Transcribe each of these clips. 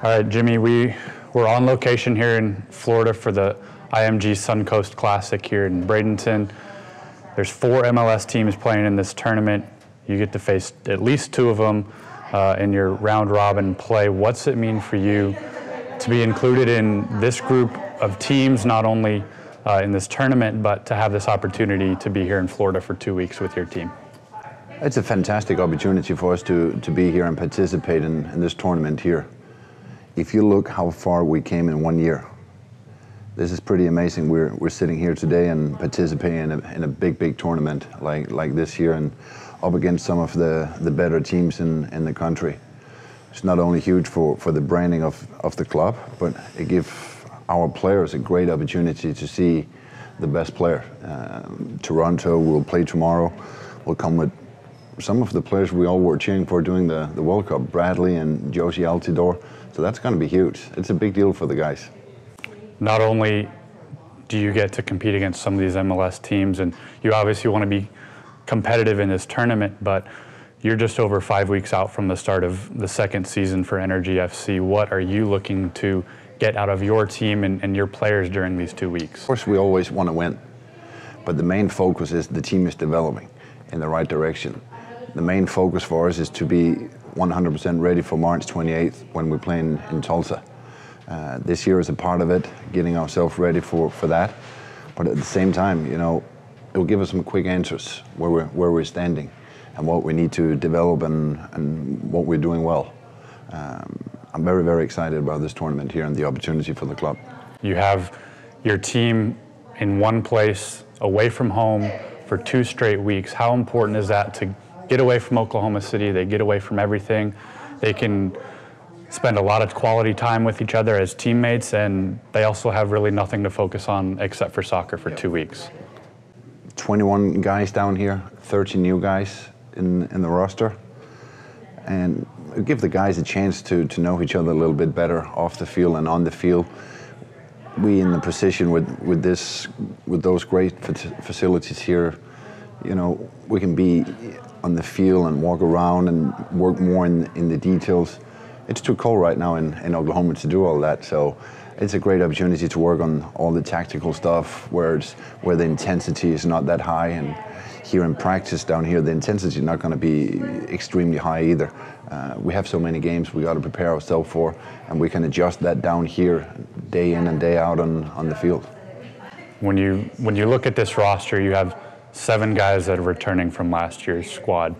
All right, Jimmy, we're on location here in Florida for the IMG Suncoast Classic here in Bradenton. There's 4 MLS teams playing in this tournament. You get to face at least 2 of them in your round robin play. What's it mean for you to be included in this group of teams, not only in this tournament, but to have this opportunity to be here in Florida for 2 weeks with your team? It's a fantastic opportunity for us to be here and participate in this tournament here. If you look how far we came in 1 year, this is pretty amazing. We're sitting here today and participating in a big tournament like this here, and up against some of the better teams in the country. It's not only huge for the branding of the club, but it gives our players a great opportunity to see the best player. Toronto will play tomorrow. We'll come with some of the players we all were cheering for during the World Cup, Bradley and Josie Altidore. So that's going to be huge. It's a big deal for the guys. Not only do you get to compete against some of these MLS teams, and you obviously want to be competitive in this tournament, but you're just over 5 weeks out from the start of the second season for Energy FC. What are you looking to get out of your team and your players during these 2 weeks? Of course, we always want to win, but the main focus is the team is developing in the right direction. The main focus for us is to be 100% ready for March 28th when we play in Tulsa. This year is a part of it, getting ourselves ready for that. But at the same time, you know, it will give us some quick answers where we're standing and what we need to develop and what we're doing well. I'm very excited about this tournament here and the opportunity for the club. You have your team in one place, away from home for 2 straight weeks. How important is that to get away from Oklahoma City? They get away from everything. They can spend a lot of quality time with each other as teammates, and they also have really nothing to focus on except for soccer for 2 weeks. 21 guys down here, 30 new guys in the roster, and give the guys a chance to know each other a little bit better off the field and on the field. We in the position with those great facilities here, you know, we can be on the field and walk around and work more in the details. It's too cold right now in Oklahoma to do all that, so it's a great opportunity to work on all the tactical stuff where the intensity is not that high, and here in practice down here the intensity is not going to be extremely high either. We have so many games we got to prepare ourselves for, and we can adjust that down here day in and day out on the field. When you look at this roster, you have 7 guys that are returning from last year's squad.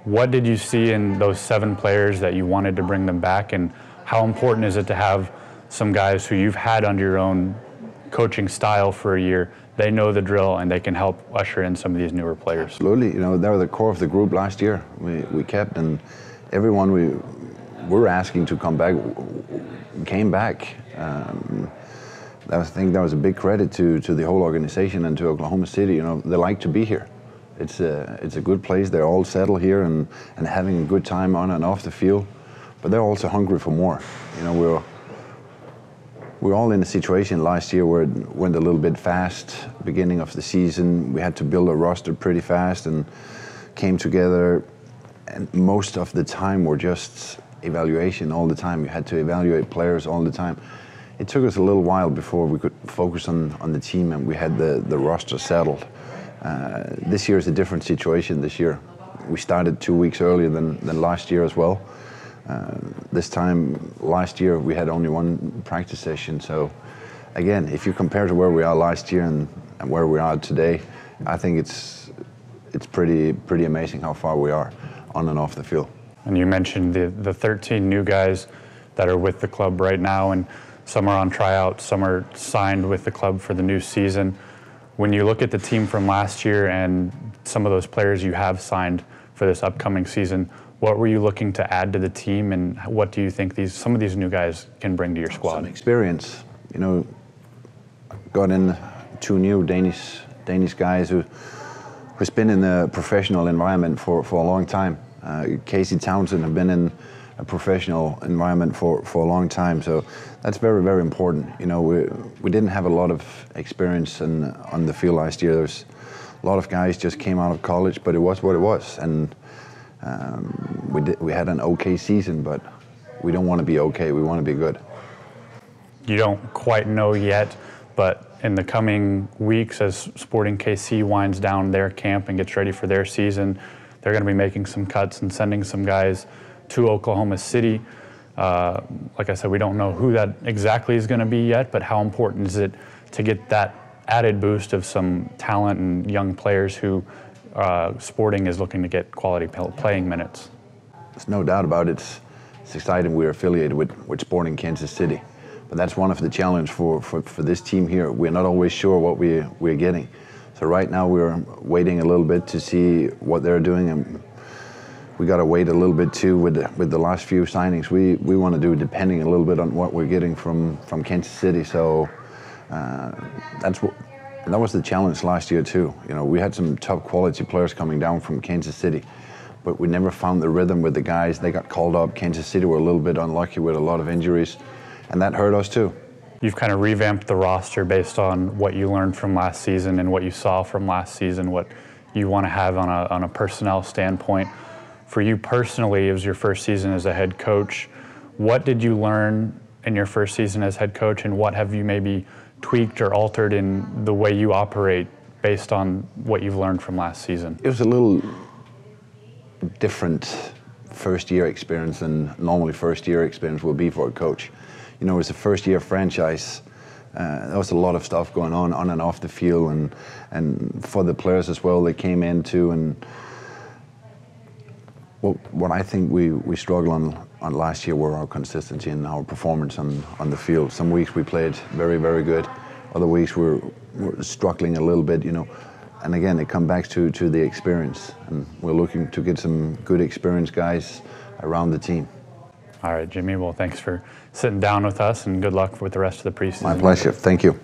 What did you see in those 7 players that you wanted to bring them back, and how important is it to have some guys who you've had under your own coaching style for a year? They know the drill and they can help usher in some of these newer players. Absolutely, you know, they're the core of the group last year. We kept, and everyone we were asking to come back came back. I think that was a big credit to the whole organization and to Oklahoma City. You know, they like to be here. It's a good place. They're all settled here and having a good time on and off the field. But they're also hungry for more. You know, we're all in a situation last year where it went a little bit fast. Beginning of the season, we had to build a roster pretty fast and came together. And most of the time were just evaluation all the time. You had to evaluate players all the time. It took us a little while before we could focus on the team and we had the roster settled. This year is a different situation this year. We started 2 weeks earlier than last year as well. This time last year we had only 1 practice session. So again, if you compare to where we are last year and where we are today, I think it's pretty amazing how far we are on and off the field. And you mentioned the 13 new guys that are with the club right now, and some are on tryout, some are signed with the club for the new season. When you look at the team from last year and some of those players you have signed for this upcoming season, what were you looking to add to the team, and what do you think some of these new guys can bring to your squad? Some experience. You know, got in 2 new Danish guys who's been in the professional environment for a long time. Casey Townsend have been in a professional environment for a long time, so that's very important. You know, we didn't have a lot of experience on the field last year. There's a lot of guys just came out of college, but it was what it was, and we had an okay season, but We don't want to be okay, we want to be good. You don't quite know yet, but in the coming weeks, as Sporting KC winds down their camp and gets ready for their season, they're going to be making some cuts and sending some guys to Oklahoma City. Like I said, we don't know who that exactly is going to be yet, but how important is it to get that added boost of some talent and young players who Sporting is looking to get quality playing minutes? There's no doubt about it. It's exciting we're affiliated with Sporting Kansas City. But that's one of the challenge for this team here. We're not always sure what we're getting. So right now we're waiting a little bit to see what they're doing, and we got to wait a little bit too with the last few signings. We want to do depending a little bit on what we're getting from Kansas City. So that was the challenge last year too. You know, we had some top quality players coming down from Kansas City, but we never found the rhythm with the guys. They got called up. Kansas City were a little bit unlucky with a lot of injuries, and that hurt us too. You've kind of revamped the roster based on what you learned from last season and what you saw from last season, what you want to have on a personnel standpoint. For you personally, it was your first season as a head coach. What did you learn in your first season as head coach, and what have you maybe tweaked or altered in the way you operate based on what you've learned from last season? It was a little different first year experience than normally first year experience will be for a coach. You know, it was a first year franchise. There was a lot of stuff going on and off the field, and for the players as well, they came into. And what I think we struggled on last year were our consistency and our performance on the field. Some weeks we played very, very good. Other weeks we're struggling a little bit, you know. And again, it comes back to the experience, and we're looking to get some good experienced guys around the team. All right, Jimmy, well, thanks for sitting down with us, and good luck with the rest of the preseason. My pleasure. Thank you.